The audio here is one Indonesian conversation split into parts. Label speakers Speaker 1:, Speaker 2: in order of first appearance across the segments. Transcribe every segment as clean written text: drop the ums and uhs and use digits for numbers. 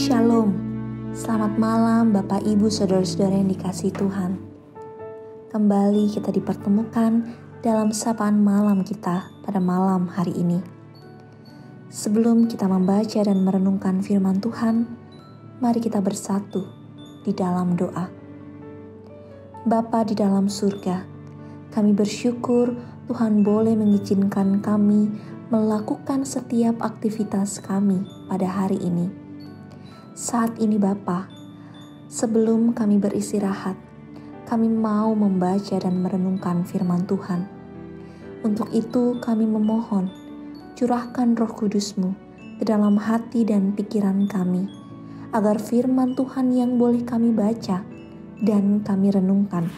Speaker 1: Shalom, selamat malam Bapak Ibu Saudara-saudara yang dikasihi Tuhan. Kembali kita dipertemukan dalam sapaan malam kita pada malam hari ini. Sebelum kita membaca dan merenungkan firman Tuhan, mari kita bersatu di dalam doa. Bapa di dalam surga, kami bersyukur Tuhan boleh mengizinkan kami melakukan setiap aktivitas kami pada hari ini. Saat ini Bapa, sebelum kami beristirahat, kami mau membaca dan merenungkan firman Tuhan. Untuk itu kami memohon, curahkan Roh Kudus-Mu ke dalam hati dan pikiran kami, agar firman Tuhan yang boleh kami baca dan kami renungkan,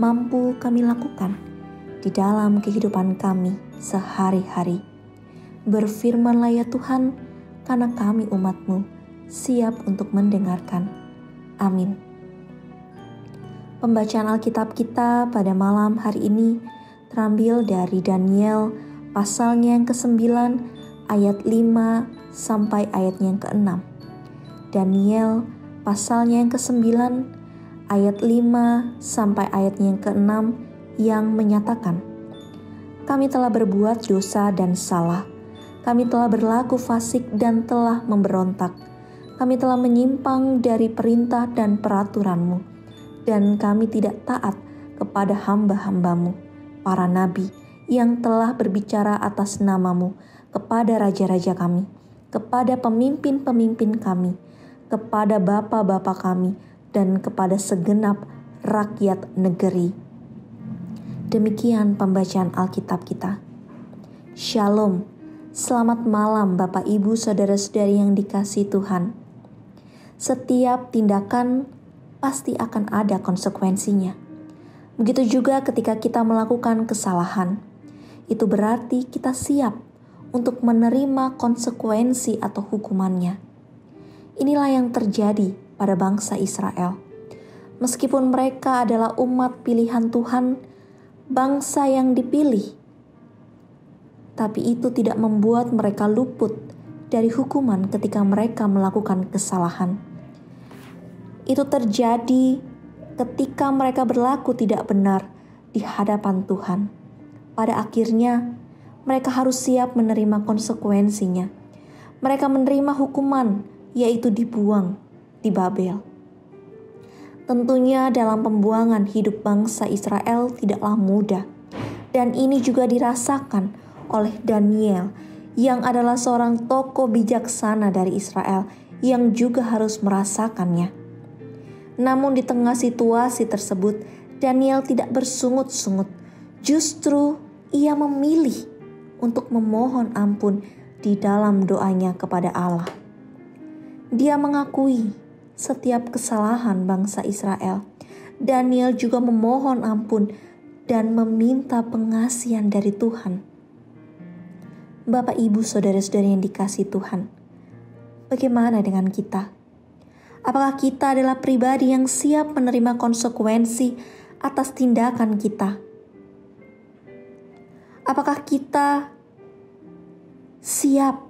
Speaker 1: mampu kami lakukan di dalam kehidupan kami sehari-hari. Berfirmanlah ya Tuhan, karena kami umat-Mu siap untuk mendengarkan. Amin. Pembacaan Alkitab kita pada malam hari ini terambil dari Daniel pasalnya yang ke-9 ayat 5 sampai ayatnya yang ke-6. Daniel pasalnya yang ke-9 ayat 5 sampai ayatnya yang ke-6 yang menyatakan, "Kami telah berbuat dosa dan salah. Kami telah berlaku fasik dan telah memberontak. Kami telah menyimpang dari perintah dan peraturan-Mu, dan kami tidak taat kepada hamba-hamba-Mu, para nabi yang telah berbicara atas nama-Mu, kepada raja-raja kami, kepada pemimpin-pemimpin kami, kepada bapa-bapa kami, dan kepada segenap rakyat negeri." Demikian pembacaan Alkitab kita. Shalom, selamat malam Bapak Ibu Saudara-saudari yang dikasihi Tuhan. Setiap tindakan pasti akan ada konsekuensinya. Begitu juga ketika kita melakukan kesalahan. Itu berarti kita siap untuk menerima konsekuensi atau hukumannya. Inilah yang terjadi pada bangsa Israel. Meskipun mereka adalah umat pilihan Tuhan, bangsa yang dipilih, tapi itu tidak membuat mereka luput dari hukuman ketika mereka melakukan kesalahan. Itu terjadi ketika mereka berlaku tidak benar di hadapan Tuhan. Pada akhirnya, mereka harus siap menerima konsekuensinya. Mereka menerima hukuman, yaitu dibuang di Babel. Tentunya dalam pembuangan hidup bangsa Israel tidaklah mudah. Dan ini juga dirasakan oleh Daniel, yang adalah seorang tokoh bijaksana dari Israel yang juga harus merasakannya. Namun di tengah situasi tersebut, Daniel tidak bersungut-sungut. Justru ia memilih untuk memohon ampun di dalam doanya kepada Allah. Dia mengakui setiap kesalahan bangsa Israel. Daniel juga memohon ampun dan meminta pengasihan dari Tuhan. Bapak, Ibu, Saudara-saudari yang dikasihi Tuhan, bagaimana dengan kita? Apakah kita adalah pribadi yang siap menerima konsekuensi atas tindakan kita? Apakah kita siap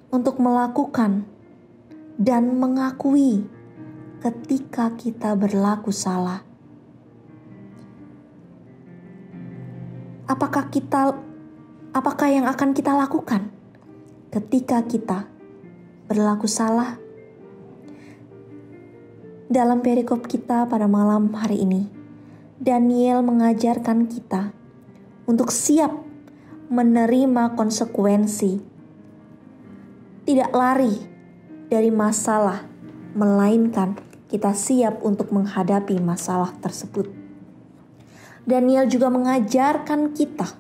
Speaker 1: untuk melakukan dan mengakui ketika kita berlaku salah? Apakah yang akan kita lakukan ketika kita berlaku salah? Dalam perikop kita pada malam hari ini, Daniel mengajarkan kita untuk siap menerima konsekuensi. Tidak lari dari masalah, melainkan kita siap untuk menghadapi masalah tersebut. Daniel juga mengajarkan kita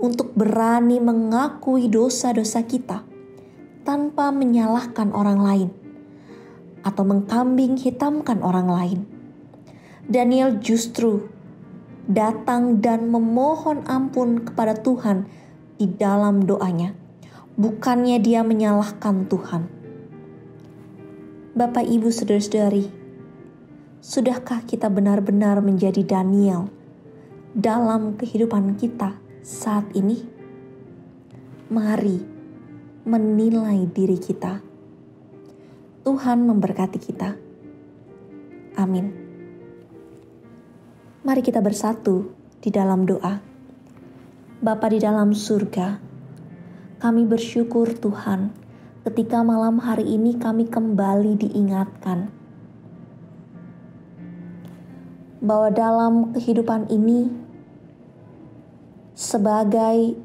Speaker 1: untuk berani mengakui dosa-dosa kita tanpa menyalahkan orang lain atau mengkambing hitamkan orang lain. Daniel justru datang dan memohon ampun kepada Tuhan di dalam doanya, bukannya dia menyalahkan Tuhan. Bapak, Ibu, Saudara-saudari, sudahkah kita benar-benar menjadi Daniel dalam kehidupan kita saat ini? Mari menilai diri kita. Tuhan memberkati kita. Amin. Mari kita bersatu di dalam doa. Bapa di dalam surga, kami bersyukur Tuhan ketika malam hari ini kami kembali diingatkan bahwa dalam kehidupan ini sebagai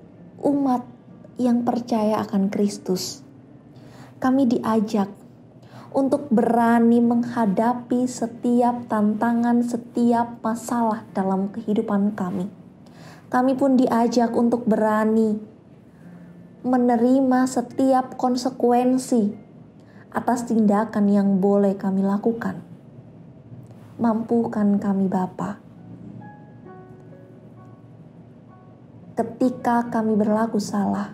Speaker 1: umat yang percaya akan Kristus, kami diajak untuk berani menghadapi setiap tantangan, setiap masalah dalam kehidupan kami. Kami pun diajak untuk berani menerima setiap konsekuensi atas tindakan yang boleh kami lakukan. Mampukan kami Bapa, ketika kami berlaku salah,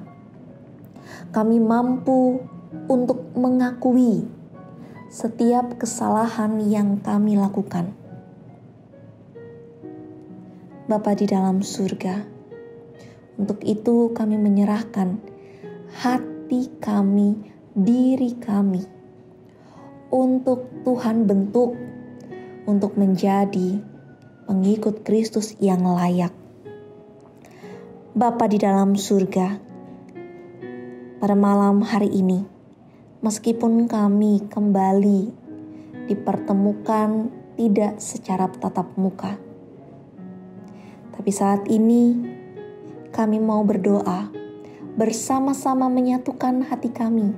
Speaker 1: kami mampu untuk mengakui setiap kesalahan yang kami lakukan. Bapa di dalam surga, untuk itu kami menyerahkan hati kami, diri kami, untuk Tuhan bentuk, untuk menjadi pengikut Kristus yang layak. Bapa di dalam surga, pada malam hari ini, meskipun kami kembali dipertemukan tidak secara tatap muka, tapi saat ini kami mau berdoa bersama-sama menyatukan hati kami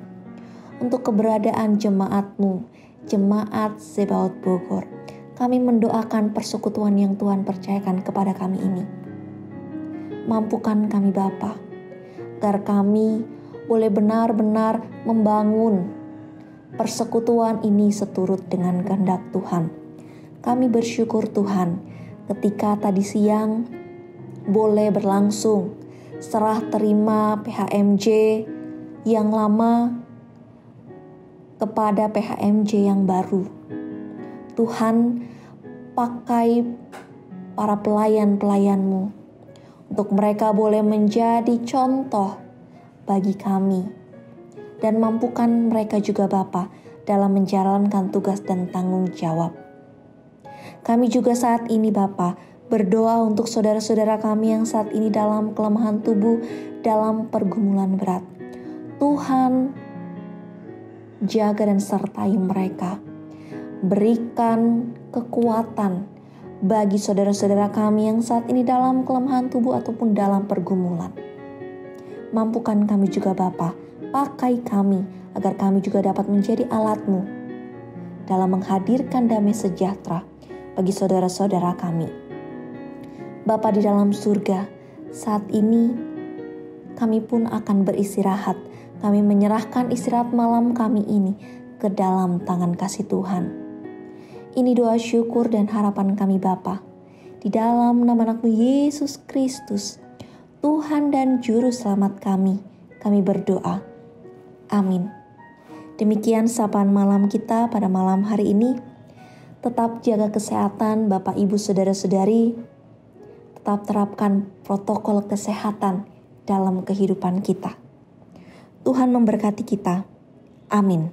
Speaker 1: untuk keberadaan jemaat-Mu, Jemaat Zebaot Bogor. Kami mendoakan persekutuan yang Tuhan percayakan kepada kami ini. Mampukan kami Bapa, agar kami boleh benar-benar membangun persekutuan ini seturut dengan kehendak Tuhan. Kami bersyukur Tuhan ketika tadi siang boleh berlangsung serah terima PHMJ yang lama kepada PHMJ yang baru. Tuhan pakai para pelayan-pelayan-Mu untuk mereka boleh menjadi contoh bagi kami, dan mampukan mereka juga Bapa dalam menjalankan tugas dan tanggung jawab. Kami juga saat ini Bapa berdoa untuk saudara-saudara kami yang saat ini dalam kelemahan tubuh, dalam pergumulan berat. Tuhan jaga dan sertai mereka. Berikan kekuatan bagi saudara-saudara kami yang saat ini dalam kelemahan tubuh ataupun dalam pergumulan. Mampukan kami juga Bapa, pakai kami agar kami juga dapat menjadi alat-Mu dalam menghadirkan damai sejahtera bagi saudara-saudara kami. Bapa di dalam surga, saat ini kami pun akan beristirahat. Kami menyerahkan istirahat malam kami ini ke dalam tangan kasih Tuhan. Ini doa syukur dan harapan kami Bapa, di dalam nama anak-Mu Yesus Kristus, Tuhan dan Juru Selamat kami berdoa. Amin. Demikian sapaan malam kita pada malam hari ini. Tetap jaga kesehatan Bapak Ibu Saudara-saudari. Tetap terapkan protokol kesehatan dalam kehidupan kita. Tuhan memberkati kita. Amin.